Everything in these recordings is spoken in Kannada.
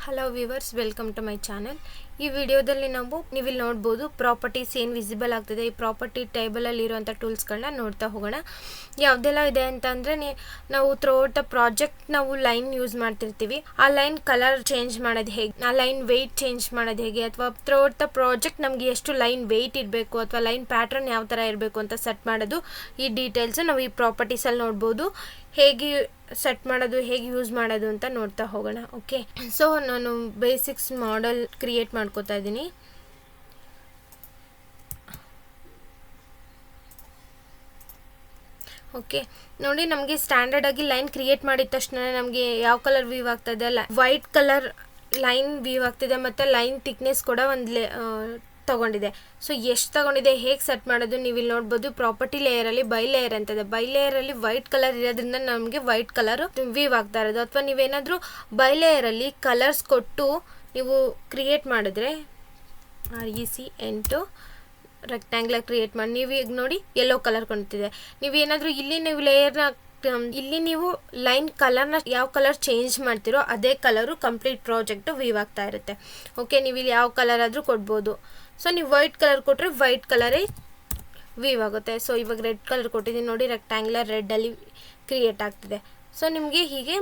Hello viewers, welcome to my channel. ಈ ವಿಡಿಯೋದಲ್ಲಿ ನೀವಿಲ್ಲಿ ನೋಡ್ಬೋದು ಪ್ರಾಪರ್ಟೀಸ್ ಏನು ವಿಸಿಬಲ್ ಆಗ್ತಿದೆ. ಈ ಪ್ರಾಪರ್ಟಿ ಟೇಬಲಲ್ಲಿ ಇರುವಂಥ ಟೂಲ್ಸ್ಗಳನ್ನ ನೋಡ್ತಾ ಹೋಗೋಣ. ಯಾವುದೆಲ್ಲ ಇದೆ ಅಂತಂದರೆ, ನಾವು ಥ್ರೂಔಟ್ ದ ಪ್ರಾಜೆಕ್ಟ್ ನಾವು ಲೈನ್ ಯೂಸ್ ಮಾಡ್ತಿರ್ತೀವಿ. ಆ ಲೈನ್ ಕಲರ್ ಚೇಂಜ್ ಮಾಡೋದು ಹೇಗೆ, ಆ ಲೈನ್ ವೆಯ್ಟ್ ಚೇಂಜ್ ಮಾಡೋದು ಹೇಗೆ, ಅಥವಾ ಥ್ರೂಔಟ್ ದ ಪ್ರಾಜೆಕ್ಟ್ ನಮಗೆ ಎಷ್ಟು ಲೈನ್ ವೆಯ್ಟ್ ಇರಬೇಕು ಅಥವಾ ಲೈನ್ ಪ್ಯಾಟ್ರನ್ ಯಾವ ಥರ ಇರಬೇಕು ಅಂತ ಸೆಟ್ ಮಾಡೋದು. ಈ ಡೀಟೇಲ್ಸ್ ನಾವು ಈ ಪ್ರಾಪರ್ಟೀಸಲ್ಲಿ ನೋಡ್ಬೋದು. ಹೇಗೆ ಸೆಟ್ ಮಾಡೋದು, ಹೇಗೆ ಯೂಸ್ ಮಾಡೋದು ಅಂತ ನೋಡ್ತಾ ಹೋಗೋಣ. ಓಕೆ, ಸೊ ನಾನು ಬೇಸಿಕ್ಸ್ ಮಾಡೆಲ್ ಕ್ರಿಯೇಟ್ ಮಾಡ್ಕೋತಾ ಇದ್ದೀನಿ. ಓಕೆ, ನೋಡಿ ನಮಗೆ ಸ್ಟ್ಯಾಂಡರ್ಡ್ ಆಗಿ ಲೈನ್ ಕ್ರಿಯೇಟ್ ಮಾಡಿದ ತಕ್ಷಣ ನಮಗೆ ಯಾವ ಕಲರ್ ವ್ಯೂ ಆಗ್ತದೆ, ವೈಟ್ ಕಲರ್ ಲೈನ್ ವ್ಯೂ ಆಗ್ತಿದೆ, ಮತ್ತು ಲೈನ್ ಥಿಕ್ನೆಸ್ ಕೂಡ ಒಂದು ತಗೊಂಡಿದೆ. ಸೊ ಎಷ್ಟು ತಗೊಂಡಿದೆ, ಹೇಗೆ ಸೆಟ್ ಮಾಡೋದು ನೀವು ಇಲ್ಲಿ ನೋಡ್ಬೋದು. ಪ್ರಾಪರ್ಟಿ ಲೇಯರಲ್ಲಿ ಬೈ ಲೇಯರ್ ಅಂತದೆ. ಬೈ ಲೇಯರಲ್ಲಿ ವೈಟ್ ಕಲರ್ ಇರೋದ್ರಿಂದ ನಮಗೆ ವೈಟ್ ಕಲರ್ ವ್ಯೂ ಆಗ್ತಾ ಇರೋದು. ಅಥವಾ ನೀವೇನಾದರೂ ಬೈ ಲೇಯರಲ್ಲಿ ಕಲರ್ಸ್ ಕೊಟ್ಟು ನೀವು ಕ್ರಿಯೇಟ್ ಮಾಡಿದ್ರೆ REC8 ರೆಕ್ಟ್ಯಾಂಗ್ಲರ್ ಕ್ರಿಯೇಟ್ ಮಾಡಿ ನೀವು ಈಗ ನೋಡಿ ಯೆಲ್ಲೋ ಕಲರ್ ಕಾಣ್ತಿದೆ. ನೀವೇನಾದರೂ ಇಲ್ಲಿ ನೀವು ಲೇಯರ್ನ ಇಲ್ಲಿ ನೀವು ಲೈನ್ ಕಲರ್ನ ಯಾವ ಕಲರ್ ಚೇಂಜ್ ಮಾಡ್ತೀರೋ ಅದೇ ಕಲರು ಕಂಪ್ಲೀಟ್ ಪ್ರಾಜೆಕ್ಟು ವ್ಯೂ ಆಗ್ತಾ ಇರುತ್ತೆ. ಓಕೆ, ನೀವು ಇಲ್ಲಿ ಯಾವ ಕಲರ್ ಆದರೂ ಕೊಡ್ಬೋದು. ಸೊ ನೀವು ವೈಟ್ ಕಲರ್ ಕೊಟ್ಟರೆ ವೈಟ್ ಕಲರೇ ವ್ಯೂ ಆಗುತ್ತೆ. ಸೊ ಇವಾಗ ರೆಡ್ ಕಲರ್ ಕೊಟ್ಟಿದ್ದೀನಿ ನೋಡಿ, ರೆಕ್ಟ್ಯಾಂಗ್ಲರ್ ರೆಡ್ಡಲ್ಲಿ ಕ್ರಿಯೇಟ್ ಆಗ್ತಿದೆ. ಸೊ ನಿಮಗೆ ಹೀಗೆ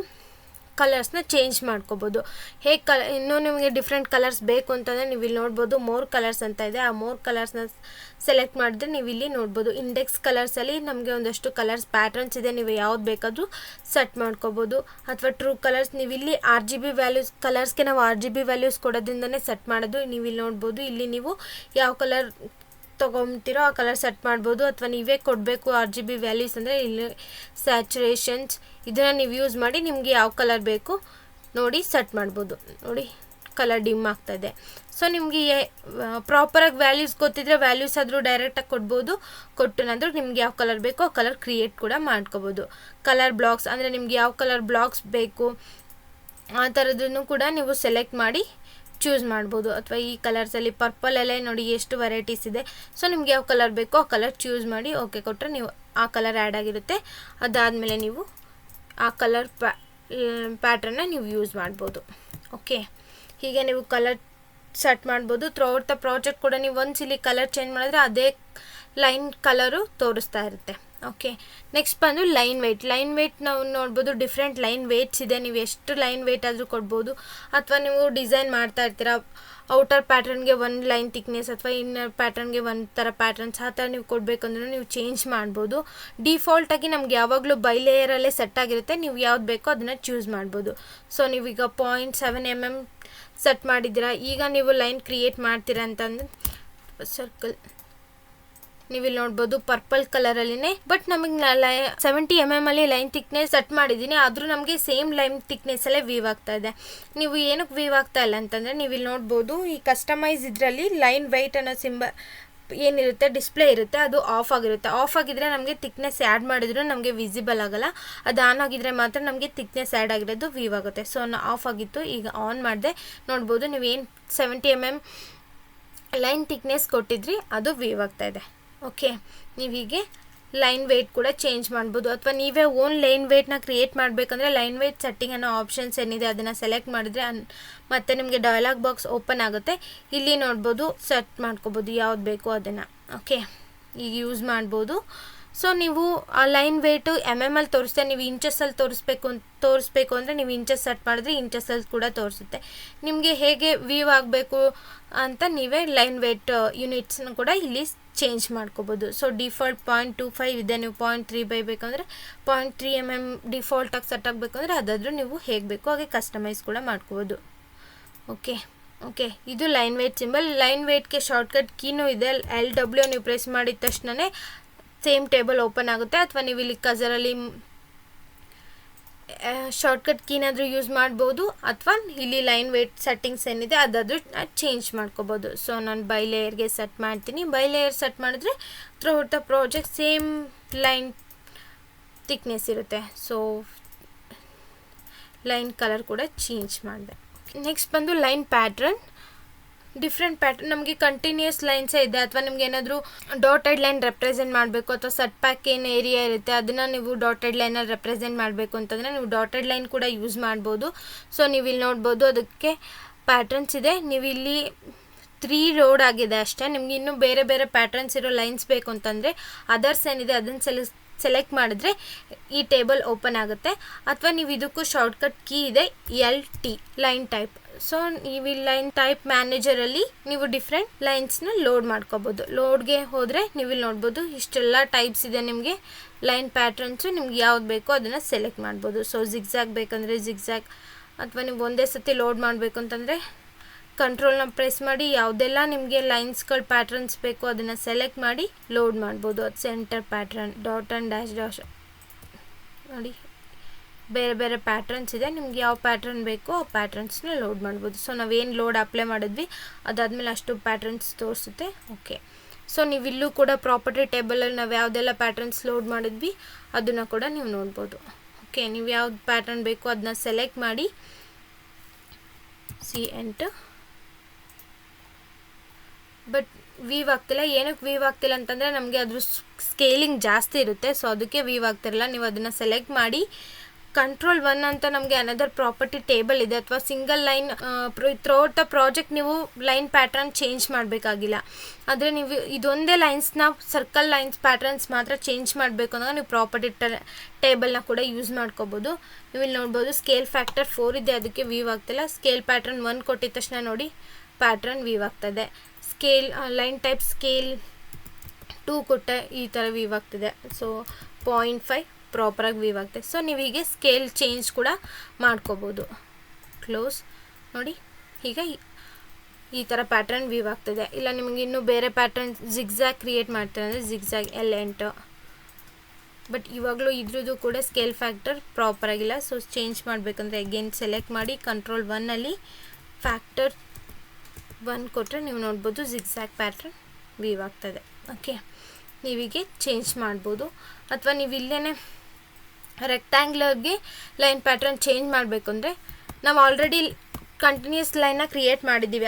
ಕಲರ್ಸ್ನ ಚೇಂಜ್ ಮಾಡ್ಕೋಬೋದು. ಹೇಗೆ ಇನ್ನೂ ನಿಮಗೆ ಡಿಫ್ರೆಂಟ್ ಕಲರ್ಸ್ ಬೇಕು ಅಂತಂದರೆ ನೀವು ಇಲ್ಲಿ ನೋಡ್ಬೋದು. ಮೋರ್ ಕಲರ್ಸ್ ಅಂತ ಇದೆ. ಆ ಮೋರ್ ಕಲರ್ಸ್ನ ಸೆಲೆಕ್ಟ್ ಮಾಡಿದ್ರೆ ನೀವು ಇಲ್ಲಿ ನೋಡ್ಬೋದು. ಇಂಡೆಕ್ಸ್ ಕಲರ್ಸಲ್ಲಿ ನಮಗೆ ಒಂದಷ್ಟು ಕಲರ್ಸ್ ಪ್ಯಾಟರ್ನ್ಸ್ ಇದೆ. ನೀವು ಯಾವ್ದು ಬೇಕಾದರೂ ಸೆಟ್ ಮಾಡ್ಕೋಬೋದು. ಅಥವಾ ಟ್ರೂ ಕಲರ್ಸ್ ನೀವು ಇಲ್ಲಿ RGB ವ್ಯಾಲ್ಯೂಸ್, ಕಲರ್ಸ್ಗೆ ನಾವು RGB ವ್ಯಾಲ್ಯೂಸ್ ಕೊಡೋದ್ರಿಂದನೇ ಸೆಟ್ ಮಾಡೋದು. ನೀವು ಇಲ್ಲಿ ನೋಡ್ಬೋದು. ಇಲ್ಲಿ ನೀವು ಯಾವ ಕಲರ್ ತೊಗೊತೀರೋ ಆ ಕಲರ್ ಸೆಟ್ ಮಾಡ್ಬೋದು. ಅಥವಾ ನೀವೇ ಕೊಡಬೇಕು RGB ವ್ಯಾಲ್ಯೂಸ್ ಅಂದರೆ ಇಲ್ಲಿ ಸ್ಯಾಚುರೇಷನ್ಸ್ ಇದನ್ನು ನೀವು ಯೂಸ್ ಮಾಡಿ ನಿಮಗೆ ಯಾವ ಕಲರ್ ಬೇಕು ನೋಡಿ ಸೆಟ್ ಮಾಡ್ಬೋದು. ನೋಡಿ ಕಲರ್ ಡಿಮ್ ಆಗ್ತಾಯಿದೆ. ಸೊ ನಿಮಗೆ ಪ್ರಾಪರಾಗಿ ವ್ಯಾಲ್ಯೂಸ್ ಗೊತ್ತಿದ್ರೆ ವ್ಯಾಲ್ಯೂಸ್ ಆದರೂ ಡೈರೆಕ್ಟಾಗಿ ಕೊಡ್ಬೋದು. ಕೊಟ್ಟನಾದರೂ ನಿಮ್ಗೆ ಯಾವ ಕಲರ್ ಬೇಕೋ ಆ ಕಲರ್ ಕ್ರಿಯೇಟ್ ಕೂಡ ಮಾಡ್ಕೋಬೋದು. ಕಲರ್ ಬ್ಲಾಕ್ಸ್ ಅಂದರೆ ನಿಮ್ಗೆ ಯಾವ ಕಲರ್ ಬ್ಲಾಕ್ಸ್ ಬೇಕು ಆ ಥರದನ್ನು ಕೂಡ ನೀವು ಸೆಲೆಕ್ಟ್ ಮಾಡಿ ಚೂಸ್ ಮಾಡ್ಬೋದು. ಅಥವಾ ಈ ಕಲರ್ಸಲ್ಲಿ ಪರ್ಪಲಲ್ಲೇ ನೋಡಿ ಎಷ್ಟು ವೆರೈಟೀಸ್ ಇದೆ. ಸೊ ನಿಮ್ಗೆ ಯಾವ ಕಲರ್ ಬೇಕೋ ಆ ಕಲರ್ ಚೂಸ್ ಮಾಡಿ ಓಕೆ ಕೊಟ್ಟರೆ ನೀವು ಆ ಕಲರ್ ಆ್ಯಡ್ ಆಗಿರುತ್ತೆ. ಅದಾದಮೇಲೆ ನೀವು ಆ ಕಲರ್ ಪ್ಯಾಟ್ರನ್ನ ನೀವು ಯೂಸ್ ಮಾಡ್ಬೋದು. ಓಕೆ, ಹೀಗೆ ನೀವು ಕಲರ್ ಸೆಟ್ ಮಾಡ್ಬೋದು. ಥ್ರೂಔಟ್ ದ ಪ್ರಾಜೆಕ್ಟ್ ಕೂಡ ನೀವು ಒಂದ್ಸಲಿ ಕಲರ್ ಚೇಂಜ್ ಮಾಡಿದ್ರೆ ಅದೇ ಲೈನ್ ಕಲರು ತೋರಿಸ್ತಾ ಇರುತ್ತೆ. ಓಕೆ, ನೆಕ್ಸ್ಟ್ ಬಂದು ಲೈನ್ ವೆಯ್ಟ್. ಲೈನ್ ವೆಯ್ಟ್ ನಾವು ನೋಡ್ಬೋದು. ಡಿಫ್ರೆಂಟ್ ಲೈನ್ ವೆಯ್ಟ್ಸ್ ಇದೆ. ನೀವು ಎಷ್ಟು ಲೈನ್ ವೆಯ್ಟ್ ಆದರೂ ಕೊಡ್ಬೋದು. ಅಥವಾ ನೀವು ಡಿಸೈನ್ ಮಾಡ್ತಾ ಇರ್ತೀರ, ಔಟರ್ ಪ್ಯಾಟರ್ನ್ಗೆ ಒಂದು ಲೈನ್ ಥಿಕ್ನೆಸ್ ಅಥವಾ ಇನ್ನರ್ ಪ್ಯಾಟರ್ನ್ಗೆ ಒಂದು ಥರ ಪ್ಯಾಟರ್ನ್ಸ್ ಆ ಥರ ನೀವು ಕೊಡಬೇಕಂದ್ರೂ ನೀವು ಚೇಂಜ್ ಮಾಡ್ಬೋದು. ಡಿಫಾಲ್ಟಾಗಿ ನಮ್ಗೆ ಯಾವಾಗಲೂ ಬೈ ಲೇಯರಲ್ಲೇ ಸೆಟ್ ಆಗಿರುತ್ತೆ. ನೀವು ಯಾವ್ದು ಬೇಕೋ ಅದನ್ನು ಚೂಸ್ ಮಾಡ್ಬೋದು. ಸೊ ನೀವೀಗ 0.7 mm ಸೆಟ್ ಮಾಡಿದ್ದೀರಾ. ಈಗ ನೀವು ಲೈನ್ ಕ್ರಿಯೇಟ್ ಮಾಡ್ತೀರಾ ಅಂತಂದ್ರೆ ಸರ್ಕಲ್ ನೀವಿಲ್ಲಿ ನೋಡ್ಬೋದು ಪರ್ಪಲ್ ಕಲರಲ್ಲಿನೇ. ಬಟ್ ನಮಗೆ 70 mm ಅಲ್ಲಿ ಲೈನ್ ಥಿಕ್ನೆಸ್ ಸೆಟ್ ಮಾಡಿದ್ದೀನಿ. ಆದರೂ ನಮಗೆ ಸೇಮ್ ಲೈನ್ ಥಿಕ್ನೆಸ್ಸಲ್ಲೇ ವ್ಯೂ ಆಗ್ತಾ ಇದೆ. ನೀವು ಏನಕ್ಕೆ ವ್ಯೂ ಆಗ್ತಾ ಇಲ್ಲ ಅಂತಂದರೆ ನೀವಿಲ್ಲಿ ನೋಡ್ಬೋದು. ಈ ಕಸ್ಟಮೈಸ್ ಇದರಲ್ಲಿ ಲೈನ್ ವೆಯ್ಟ್ ಅನ್ನೋ ಸಿಂಬಲ್ ಏನಿರುತ್ತೆ ಡಿಸ್ಪ್ಲೇ ಇರುತ್ತೆ, ಅದು ಆಫ್ ಆಗಿರುತ್ತೆ. ಆಫ್ ಆಗಿದ್ರೆ ನಮಗೆ ಥಿಕ್ನೆಸ್ ಆ್ಯಡ್ ಮಾಡಿದ್ರು ನಮಗೆ ವಿಸಿಬಲ್ ಆಗೋಲ್ಲ. ಅದು ಆನ್ ಆಗಿದ್ರೆ ಮಾತ್ರ ನಮಗೆ ಥಿಕ್ನೆಸ್ ಆ್ಯಡ್ ಆಗಿರೋದು ವ್ಯೂ ಆಗುತ್ತೆ. ಸೊ ಆಫ್ ಆಗಿತ್ತು, ಈಗ ಆನ್ ಮಾಡಿದೆ. ನೋಡ್ಬೋದು ನೀವು ಏನು 70 mm ಲೈನ್ ಥಿಕ್ನೆಸ್ ಕೊಟ್ಟಿದ್ರಿ ಅದು ವ್ಯೂ ಆಗ್ತಾ ಇದೆ. ಓಕೆ, ನೀವು ಹೀಗೆ ಲೈನ್ ವೆಯ್ಟ್ ಕೂಡ ಚೇಂಜ್ ಮಾಡ್ಬೋದು. ಅಥವಾ ನೀವೇ ಓನ್ ಲೈನ್ ವೆಯ್ಟ್ನ ಕ್ರಿಯೇಟ್ ಮಾಡಬೇಕಂದ್ರೆ ಲೈನ್ ವೆಯ್ಟ್ ಸೆಟ್ಟಿಂಗ್ ಅನ್ನೋ ಆಪ್ಷನ್ಸ್ ಏನಿದೆ ಅದನ್ನು ಸೆಲೆಕ್ಟ್ ಮಾಡಿದ್ರೆ ಮತ್ತೆ ನಿಮಗೆ ಡಯಲಾಗ್ ಬಾಕ್ಸ್ ಓಪನ್ ಆಗುತ್ತೆ. ಇಲ್ಲಿ ನೋಡ್ಬೋದು ಸೆಟ್ ಮಾಡ್ಕೋಬೋದು ಯಾವ್ದು ಬೇಕೋ ಅದನ್ನು. ಓಕೆ, ಈಗ ಯೂಸ್ ಮಾಡ್ಬೋದು. ಸೊ ನೀವು ಆ ಲೈನ್ ವೆಯ್ಟು MM ಅಲ್ಲಿ ತೋರಿಸುತ್ತೆ. ನೀವು ಇಂಚಸ್ಸಲ್ಲಿ ತೋರಿಸ್ಬೇಕು ಅಂದರೆ ನೀವು ಇಂಚಸ್ ಸೆಟ್ ಮಾಡಿದ್ರೆ ಇಂಚಸ್ಸಲ್ಲಿ ಕೂಡ ತೋರಿಸುತ್ತೆ. ನಿಮಗೆ ಹೇಗೆ ವ್ಯೂ ಆಗಬೇಕು ಅಂತ ನೀವೇ ಲೈನ್ ವೆಯ್ಟ್ ಯೂನಿಟ್ಸ್ನ ಕೂಡ ಇಲ್ಲಿ ಚೇಂಜ್ ಮಾಡ್ಕೋಬೋದು. ಸೊ ಡಿಫಾಲ್ಟ್ 0.25 ಇದೆ. ನೀವು 0.3 ಬೇಕಂದರೆ 0.3 mm ಡಿಫಾಲ್ಟಾಗಿ ಸೆಟ್ ಆಗಬೇಕಂದ್ರೆ ಅದಾದರೂ ನೀವು ಹೇಗೆ ಬೇಕೋ ಹಾಗೆ ಕಸ್ಟಮೈಸ್ ಕೂಡ ಮಾಡ್ಕೋಬೋದು. ಓಕೆ, ಇದು ಲೈನ್ ವೆಯ್ಟ್ ಸಿಂಬಲ್. ಲೈನ್ ವೆಯ್ಟ್ಗೆ ಶಾರ್ಟ್ಕಟ್ ಕೀನೂ ಇದೆ. LW ನೀವು ಪ್ರೆಸ್ ಮಾಡಿದ ತಕ್ಷಣವೇ ಸೇಮ್ ಟೇಬಲ್ ಓಪನ್ ಆಗುತ್ತೆ. ಅಥವಾ ನೀವು ಇಲ್ಲಿ ಕಜರಲ್ಲಿ ಶಾರ್ಟ್ಕಟ್ ಕೀನಾದರೂ ಯೂಸ್ ಮಾಡ್ಬೋದು. ಅಥವಾ ಇಲ್ಲಿ ಲೈನ್ ವೆಯ್ಟ್ ಸೆಟ್ಟಿಂಗ್ಸ್ ಏನಿದೆ ಅದಾದರೂ ಚೇಂಜ್ ಮಾಡ್ಕೋಬೋದು. ಸೊ ನಾನು ಬೈ ಲೇಯರ್ಗೆ ಸೆಟ್ ಮಾಡ್ತೀನಿ. ಬೈ ಲೇಯರ್ ಸೆಟ್ ಮಾಡಿದ್ರೆ throughout the project same line thickness ಇರುತ್ತೆ. ಸೊ ಲೈನ್ ಕಲರ್ ಕೂಡ ಚೇಂಜ್ ಮಾಡಿದೆ. ನೆಕ್ಸ್ಟ್ ಬಂದು ಲೈನ್ ಪ್ಯಾಟ್ರನ್. ಡಿಫ್ರೆಂಟ್ ಪ್ಯಾಟರ್ನ್ ನಮಗೆ ಕಂಟಿನ್ಯೂಸ್ ಲೈನ್ಸೇ ಇದೆ, ಅಥವಾ ನಿಮ್ಗೆ ಏನಾದರೂ ಡಾಟೆಡ್ ಲೈನ್ ರೆಪ್ರೆಸೆಂಟ್ ಮಾಡಬೇಕು ಅಥವಾ ಸೆಟ್ ಪ್ಯಾಕ್ ಏನು ಏರಿಯಾ ಇರುತ್ತೆ ಅದನ್ನು ನೀವು ಡಾಟೆಡ್ ಲೈನಲ್ಲಿ ರೆಪ್ರೆಸೆಂಟ್ ಮಾಡಬೇಕು ಅಂತಂದರೆ ನೀವು ಡಾಟೆಡ್ ಲೈನ್ ಕೂಡ ಯೂಸ್ ಮಾಡ್ಬೋದು. ಸೊ ನೀವು ಇಲ್ಲಿ ನೋಡ್ಬೋದು ಅದಕ್ಕೆ ಪ್ಯಾಟರ್ನ್ಸ್ ಇದೆ. ನೀವು ಇಲ್ಲಿ 3 ರೋಡ್ ಆಗಿದೆ ಅಷ್ಟೇ. ನಿಮ್ಗೆ ಇನ್ನೂ ಬೇರೆ ಬೇರೆ ಪ್ಯಾಟರ್ನ್ಸ್ ಇರೋ ಲೈನ್ಸ್ ಬೇಕು ಅಂತಂದರೆ ಅದರ್ಸ್ ಏನಿದೆ ಅದನ್ನು ಸೆಲೆಕ್ಟ್ ಮಾಡಿದ್ರೆ ಈ ಟೇಬಲ್ ಓಪನ್ ಆಗುತ್ತೆ. ಅಥವಾ ನೀವು ಇದಕ್ಕೂ ಶಾರ್ಟ್ಕಟ್ ಕೀ ಇದೆ LT ಲೈನ್ ಟೈಪ್. ಸೊ ನೀವು ಈ ಲೈನ್ ಟೈಪ್ ಮ್ಯಾನೇಜರಲ್ಲಿ ನೀವು ಡಿಫ್ರೆಂಟ್ ಲೈನ್ಸ್ನ ಲೋಡ್ ಮಾಡ್ಕೋಬೋದು. ಲೋಡ್ಗೆ ಹೋದರೆ ನೀವು ಇಲ್ಲಿ ನೋಡ್ಬೋದು ಇಷ್ಟೆಲ್ಲ ಟೈಪ್ಸ್ ಇದೆ ನಿಮಗೆ ಲೈನ್ ಪ್ಯಾಟರ್ನ್ಸು. ನಿಮ್ಗೆ ಯಾವ್ದು ಬೇಕೋ ಅದನ್ನು ಸೆಲೆಕ್ಟ್ ಮಾಡ್ಬೋದು. ಸೊ ಜಿಗ್ಜ್ಯಾಗ್ ಬೇಕಂದರೆ ಜಿಗ್ಜ್ಯಾಗ್, ಅಥವಾ ನೀವು ಒಂದೇ ಸತಿ ಲೋಡ್ ಮಾಡಬೇಕು ಅಂತಂದರೆ ಕಂಟ್ರೋಲ್ನ ಪ್ರೆಸ್ ಮಾಡಿ ಯಾವುದೆಲ್ಲ ನಿಮಗೆ ಲೈನ್ಸ್ಗಳ ಪ್ಯಾಟರ್ನ್ಸ್ ಬೇಕು ಅದನ್ನು ಸೆಲೆಕ್ಟ್ ಮಾಡಿ ಲೋಡ್ ಮಾಡ್ಬೋದು. ಅದು centre pattern, dot and dash ನೋಡಿ ಬೇರೆ ಬೇರೆ ಪ್ಯಾಟ್ರನ್ಸ್ ಇದೆ. ನಿಮ್ಗೆ ಯಾವ ಪ್ಯಾಟ್ರನ್ ಬೇಕೋ ಆ ಪ್ಯಾಟ್ರನ್ಸ್ನ ಲೋಡ್ ಮಾಡ್ಬೋದು. ಸೊ ನಾವೇನು ಲೋಡ್ ಅಪ್ಲೈ ಮಾಡಿದ್ವಿ ಅದಾದಮೇಲೆ ಅಷ್ಟು ಪ್ಯಾಟ್ರನ್ಸ್ ತೋರಿಸುತ್ತೆ. ಓಕೆ, ಸೊ ನೀವು ಇಲ್ಲೂ ಕೂಡ ಪ್ರಾಪರ್ಟಿ ಟೇಬಲಲ್ಲಿ ನಾವು ಯಾವುದೆಲ್ಲ ಪ್ಯಾಟ್ರನ್ಸ್ ಲೋಡ್ ಮಾಡಿದ್ವಿ ಅದನ್ನು ಕೂಡ ನೀವು ನೋಡ್ಬೋದು. ಓಕೆ, ನೀವು ಯಾವ್ದು ಪ್ಯಾಟ್ರನ್ ಬೇಕೋ ಅದನ್ನ ಸೆಲೆಕ್ಟ್ ಮಾಡಿ ಎಂಟರ್. ಬಟ್ ವೀವ್ ಆಗ್ತಿಲ್ಲ. ಏನಕ್ಕೆ ವೀವ್ ಆಗ್ತಿಲ್ಲ ಅಂತಂದರೆ ನಮಗೆ ಅದ್ರ ಸ್ಕೇಲಿಂಗ್ ಜಾಸ್ತಿ ಇರುತ್ತೆ, ಸೊ ಅದಕ್ಕೆ ವೀವ್ ಆಗ್ತಿರಲ್ಲ. ನೀವು ಅದನ್ನು ಸೆಲೆಕ್ಟ್ ಮಾಡಿ Ctrl+1 ಅಂತ ನಮಗೆ ಅನದರ್ ಪ್ರಾಪರ್ಟಿ ಟೇಬಲ್ ಇದೆ, ಅಥವಾ single line throughout the project ನೀವು ಲೈನ್ ಪ್ಯಾಟರ್ನ್ ಚೇಂಜ್ ಮಾಡಬೇಕಾಗಿಲ್ಲ. ಆದರೆ ನೀವು ಇದೊಂದೇ ಲೈನ್ಸ್ನ ಸರ್ಕಲ್ ಲೈನ್ಸ್ ಪ್ಯಾಟರ್ನ್ಸ್ ಮಾತ್ರ ಚೇಂಜ್ ಮಾಡಬೇಕು ಅಂದಾಗ ನೀವು ಪ್ರಾಪರ್ಟಿ ಟೇಬಲ್ನ ಕೂಡ ಯೂಸ್ ಮಾಡ್ಕೋಬೋದು. ನೀವು ಇಲ್ಲಿ ನೋಡ್ಬೋದು ಸ್ಕೇಲ್ ಫ್ಯಾಕ್ಟರ್ 4 ಇದೆ, ಅದಕ್ಕೆ ವೀವ್ ಆಗ್ತಿಲ್ಲ. ಸ್ಕೇಲ್ ಪ್ಯಾಟರ್ನ್ 1 ಕೊಟ್ಟಿದ ತಕ್ಷಣ ನೋಡಿ ಪ್ಯಾಟ್ರನ್ ವೀವ್ ಆಗ್ತದೆ. ಸ್ಕೇಲ್ ಲೈನ್ ಟೈಪ್ ಸ್ಕೇಲ್ 2 ಕೊಟ್ಟೆ ಈ ಥರ ವೀವ್ ಆಗ್ತಿದೆ. ಸೊ 0.5 ಪ್ರಾಪರಾಗಿ ವೀವ್ ಆಗ್ತದೆ. ಸೊ ನೀವು ಹೀಗೆ ಸ್ಕೇಲ್ ಚೇಂಜ್ ಕೂಡ ಮಾಡ್ಕೋಬೋದು. ಕ್ಲೋಸ್ ನೋಡಿ, ಈಗ ಈ ಥರ ಪ್ಯಾಟ್ರನ್ ವೀವ್ ಆಗ್ತದೆ. ಇಲ್ಲ ನಿಮಗೆ ಇನ್ನೂ ಬೇರೆ ಪ್ಯಾಟ್ರನ್ ಜಿಗ್ಜ್ಯಾಗ್ ಕ್ರಿಯೇಟ್ ಮಾಡ್ತಾರೆ ಅಂದರೆ ಜಿಗ್ಜ್ಯಾಗ್ L8. ಬಟ್ ಇವಾಗಲೂ ಇದ್ರದ್ದು ಕೂಡ ಸ್ಕೇಲ್ ಫ್ಯಾಕ್ಟರ್ ಪ್ರಾಪರಾಗಿಲ್ಲ. ಸೊ ಚೇಂಜ್ ಮಾಡಬೇಕಂದ್ರೆ ಅಗೇನ್ ಸೆಲೆಕ್ಟ್ ಮಾಡಿ Ctrl+1 ಫ್ಯಾಕ್ಟರ್ 1 ಕೊಟ್ಟರೆ ನೀವು ನೋಡ್ಬೋದು ಜಿಗ್ಜ್ಯಾಗ್ ಪ್ಯಾಟ್ರನ್ ವೀವ್ ಆಗ್ತದೆ. ಓಕೆ, ನೀವೀಗೆ ಚೇಂಜ್ ಮಾಡ್ಬೋದು. ಅಥವಾ ನೀವು ಇಲ್ಲೇ ರೆಕ್ಟ್ಯಾಂಗ್ಲರ್ಗೆ ಲೈನ್ ಪ್ಯಾಟ್ರನ್ ಚೇಂಜ್ ಮಾಡಬೇಕು ಅಂದರೆ ನಾವು ಆಲ್ರೆಡಿ ಕಂಟಿನ್ಯೂಸ್ ಲೈನ್ನ ಕ್ರಿಯೇಟ್ ಮಾಡಿದ್ದೀವಿ.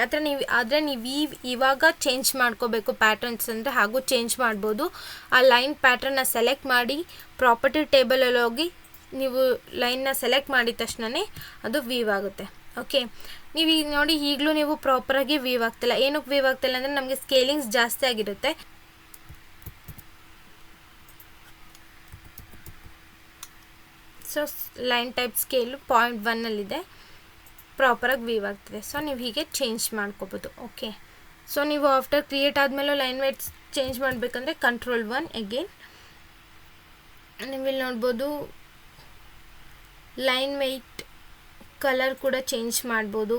ಆದರೆ ನೀವು ಇವಾಗ ಚೇಂಜ್ ಮಾಡ್ಕೋಬೇಕು ಪ್ಯಾಟರ್ನ್ಸ್ ಅಂದರೆ ಹಾಗೂ ಚೇಂಜ್ ಮಾಡ್ಬೋದು. ಆ ಲೈನ್ ಪ್ಯಾಟರ್ನ ಸೆಲೆಕ್ಟ್ ಮಾಡಿ ಪ್ರಾಪರ್ಟಿ ಟೇಬಲಲ್ಲಿ ಹೋಗಿ ನೀವು ಲೈನ್ನ ಸೆಲೆಕ್ಟ್ ಮಾಡಿದ ತಕ್ಷಣವೇ ಅದು ವೀವ್ ಆಗುತ್ತೆ. ಓಕೆ, ನೀವು ಈಗ ನೋಡಿ ಈಗಲೂ ನೀವು ಪ್ರಾಪರಾಗಿ ವೀವ್ ಆಗ್ತಿಲ್ಲ. ಏನಕ್ಕೆ ವೀವ್ ಆಗ್ತಿಲ್ಲ ಅಂದರೆ ನಮಗೆ ಸ್ಕೇಲಿಂಗ್ಸ್ ಜಾಸ್ತಿ ಆಗಿರುತ್ತೆ. ಸೊ ಲೈನ್ ಟೈಪ್ ಸ್ಕೇಲು 0.1 ಪ್ರಾಪರಾಗಿ ವೀವ್ ಆಗ್ತದೆ. ಸೊ ನೀವು ಹೀಗೆ ಚೇಂಜ್ ಮಾಡ್ಕೋಬೋದು. ಓಕೆ, ಸೊ ನೀವು ಆಫ್ಟರ್ ಕ್ರಿಯೇಟ್ ಆದಮೇಲೂ ಲೈನ್ ವೇಟ್ ಚೇಂಜ್ ಮಾಡಬೇಕಂದ್ರೆ Ctrl+1 ಅಗೇನ್. ನೀವು ಇಲ್ಲಿ ನೋಡ್ಬೋದು ಲೈನ್ ವೇಟ್ ಕಲರ್ ಕೂಡ ಚೇಂಜ್ ಮಾಡ್ಬೋದು.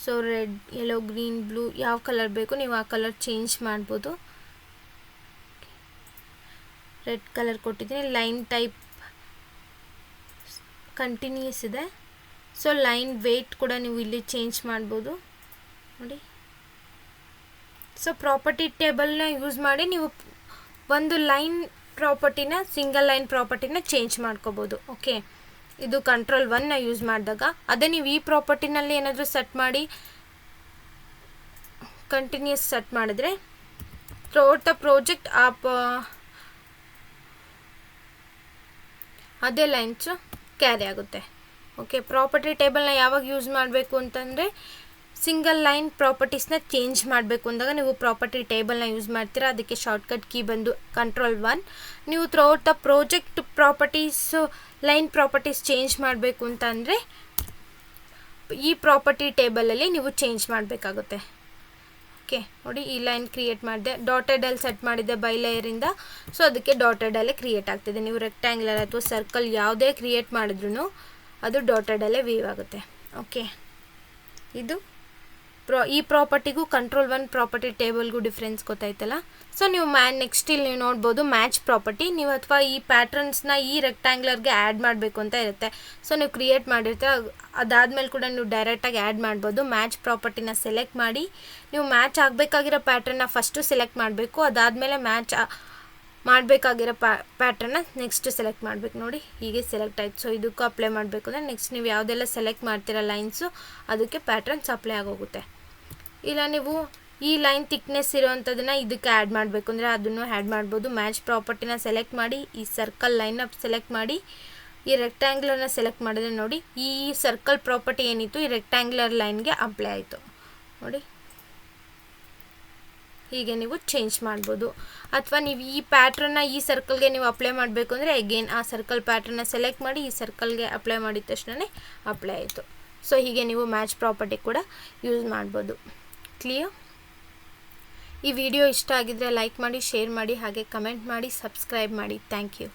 So red, yellow, green, blue ಯಾವ ಕಲರ್ ಬೇಕು ನೀವು ಆ ಕಲರ್ ಚೇಂಜ್ ಮಾಡ್ಬೋದು. ರೆಡ್ ಕಲರ್ ಕೊಟ್ಟಿದ್ದೀನಿ. ಲೈನ್ ಟೈಪ್ ಕಂಟಿನ್ಯೂಸ್ ಇದೆ. ಸೊ ಲೈನ್ ವೇಟ್ ಕೂಡ ನೀವು ಇಲ್ಲಿ ಚೇಂಜ್ ಮಾಡ್ಬೋದು ನೋಡಿ. ಸೊ ಪ್ರಾಪರ್ಟಿ ಟೇಬಲ್ನ ಯೂಸ್ ಮಾಡಿ ನೀವು ಒಂದು ಲೈನ್ ಪ್ರಾಪರ್ಟಿನ ಸಿಂಗಲ್ ಲೈನ್ ಪ್ರಾಪರ್ಟಿನ ಚೇಂಜ್ ಮಾಡ್ಕೋಬೋದು. ಓಕೆ, ಇದು Ctrl+1 ಯೂಸ್ ಮಾಡಿದಾಗ. ಅದೇ ನೀವು ಈ ಪ್ರಾಪರ್ಟಿನಲ್ಲಿ ಏನಾದರೂ ಸೆಟ್ ಮಾಡಿ ಕಂಟಿನ್ಯೂಸ್ ಸೆಟ್ ಮಾಡಿದ್ರೆ ಥ್ರೂಔಟ್ ದ ಪ್ರಾಜೆಕ್ಟ್ ಅದೇ ಲೈನ್ಸು ಕ್ಯಾರಿ ಆಗುತ್ತೆ. ಓಕೆ, ಪ್ರಾಪರ್ಟಿ ಟೇಬಲ್ನ ಯಾವಾಗ ಯೂಸ್ ಮಾಡಬೇಕು ಅಂತಂದರೆ ಸಿಂಗಲ್ ಲೈನ್ ಪ್ರಾಪರ್ಟೀಸ್ನ ಚೇಂಜ್ ಮಾಡಬೇಕು ಅಂದಾಗ ನೀವು ಪ್ರಾಪರ್ಟಿ ಟೇಬಲ್ನ ಯೂಸ್ ಮಾಡ್ತೀರಾ. ಅದಕ್ಕೆ ಶಾರ್ಟ್ಕಟ್ ಕೀ ಬಂದು Ctrl+1. ನೀವು throughout the project properties line properties change ಮಾಡಬೇಕು ಅಂತಂದರೆ ಈ ಪ್ರಾಪರ್ಟಿ ಟೇಬಲಲ್ಲಿ ನೀವು ಚೇಂಜ್ ಮಾಡಬೇಕಾಗುತ್ತೆ. ಓಕೆ ನೋಡಿ, ಈ ಲೈನ್ ಕ್ರಿಯೇಟ್ ಮಾಡಿದೆ, ಡಾಟೆಡಲ್ಲಿ ಸೆಟ್ ಮಾಡಿದೆ ಬೈ ಲೇಯರಿಂದ. ಸೊ ಅದಕ್ಕೆ ಡಾಟೆಡಲ್ಲೇ ಕ್ರಿಯೇಟ್ ಆಗ್ತಿದೆ. ನೀವು ರೆಕ್ಟ್ಯಾಂಗ್ಯುಲರ್ ಅಥವಾ ಸರ್ಕಲ್ ಯಾವುದೇ ಕ್ರಿಯೇಟ್ ಮಾಡಿದ್ರೂ ಅದು ಡಾಟೆಡಲ್ಲೇ ವೀವ್ ಆಗುತ್ತೆ. ಓಕೆ, ಇದು ಈ ಪ್ರಾಪರ್ಟಿಗೂ Ctrl+1 ಪ್ರಾಪರ್ಟಿ ಟೇಬಲ್ಗೂ ಡಿಫ್ರೆನ್ಸ್ ಗೊತ್ತಾಯ್ತಲ್ಲ. ಸೊ ನೀವು ನೆಕ್ಸ್ಟ್ ಇಲ್ಲಿ ನೀವು ನೋಡ್ಬೋದು ಮ್ಯಾಚ್ ಪ್ರಾಪರ್ಟಿ. ನೀವು ಅಥವಾ ಈ ಪ್ಯಾಟ್ರನ್ಸ್ನ ಈ ರೆಕ್ಟ್ಯಾಂಗ್ಲರ್ಗೆ ಆ್ಯಡ್ ಮಾಡಬೇಕು ಅಂತ ಇರುತ್ತೆ. ಸೊ ನೀವು ಕ್ರಿಯೇಟ್ ಮಾಡಿರ್ತೀರ, ಅದಾದಮೇಲೆ ಕೂಡ ನೀವು ಡೈರೆಕ್ಟಾಗಿ ಆ್ಯಡ್ ಮಾಡ್ಬೋದು. ಮ್ಯಾಚ್ ಪ್ರಾಪರ್ಟಿನ ಸೆಲೆಕ್ಟ್ ಮಾಡಿ ನೀವು ಮ್ಯಾಚ್ ಆಗಬೇಕಾಗಿರೋ ಪ್ಯಾಟ್ರನ್ನ ಫಸ್ಟು ಸೆಲೆಕ್ಟ್ ಮಾಡಬೇಕು. ಅದಾದಮೇಲೆ ಮ್ಯಾಚ್ ಮಾಡಬೇಕಾಗಿರೋ ಪ್ಯಾಟ್ರನ್ನ ನೆಕ್ಸ್ಟ್ ಸೆಲೆಕ್ಟ್ ಮಾಡಬೇಕು. ನೋಡಿ ಹೀಗೆ ಸೆಲೆಕ್ಟ್ ಆಯಿತು. ಸೊ ಇದಕ್ಕೂ ಅಪ್ಲೈ ಮಾಡಬೇಕು ಅಂದರೆ ನೆಕ್ಸ್ಟ್ ನೀವು ಯಾವುದೆಲ್ಲ ಸೆಲೆಕ್ಟ್ ಮಾಡ್ತೀರ ಲೈನ್ಸು ಅದಕ್ಕೆ ಪ್ಯಾಟ್ರನ್ಸ್ ಅಪ್ಲೈ ಆಗೋಗುತ್ತೆ. ಇಲ್ಲ ನೀವು ಈ ಲೈನ್ ಥಿಕ್ನೆಸ್ ಇರೋವಂಥದ್ದನ್ನು ಇದಕ್ಕೆ ಆ್ಯಡ್ ಮಾಡಬೇಕು ಅಂದರೆ ಅದನ್ನು ಆ್ಯಡ್ ಮಾಡ್ಬೋದು. ಮ್ಯಾಚ್ ಪ್ರಾಪರ್ಟಿನ ಸೆಲೆಕ್ಟ್ ಮಾಡಿ ಈ ಸರ್ಕಲ್ ಲೈನ್ನ ಸೆಲೆಕ್ಟ್ ಮಾಡಿ ಈ ರೆಕ್ಟ್ಯಾಂಗ್ಲರ್ನ ಸೆಲೆಕ್ಟ್ ಮಾಡಿದ್ರೆ ನೋಡಿ ಈ ಸರ್ಕಲ್ ಪ್ರಾಪರ್ಟಿ ಏನಿತ್ತು ಈ ರೆಕ್ಟ್ಯಾಂಗ್ಯುಲರ್ ಲೈನ್ಗೆ ಅಪ್ಲೈ ಆಯಿತು ನೋಡಿ. ಹೀಗೆ ನೀವು ಚೇಂಜ್ ಮಾಡ್ಬೋದು. ಅಥವಾ ನೀವು ಈ ಪ್ಯಾಟ್ರನ್ನ ಈ ಸರ್ಕಲ್ಗೆ ನೀವು ಅಪ್ಲೈ ಮಾಡಬೇಕು ಅಂದರೆ ಅಗೇನ್ ಆ ಸರ್ಕಲ್ ಪ್ಯಾಟ್ರನ್ನ ಸೆಲೆಕ್ಟ್ ಮಾಡಿ ಈ ಸರ್ಕಲ್ಗೆ ಅಪ್ಲೈ ಮಾಡಿದ ತಕ್ಷಣ ಅಪ್ಲೈ ಆಯಿತು. ಸೊ ಹೀಗೆ ನೀವು ಮ್ಯಾಚ್ ಪ್ರಾಪರ್ಟಿ ಕೂಡ ಯೂಸ್ ಮಾಡ್ಬೋದು. ಕ್ಲಿಯರ್? ಈ ವಿಡಿಯೋ ಇಷ್ಟ ಆಗಿದ್ದರೆ ಲೈಕ್ ಮಾಡಿ, ಶೇರ್ ಮಾಡಿ, ಹಾಗೆ ಕಮೆಂಟ್ ಮಾಡಿ, ಸಬ್ಸ್ಕ್ರೈಬ್ ಮಾಡಿ. Thank you.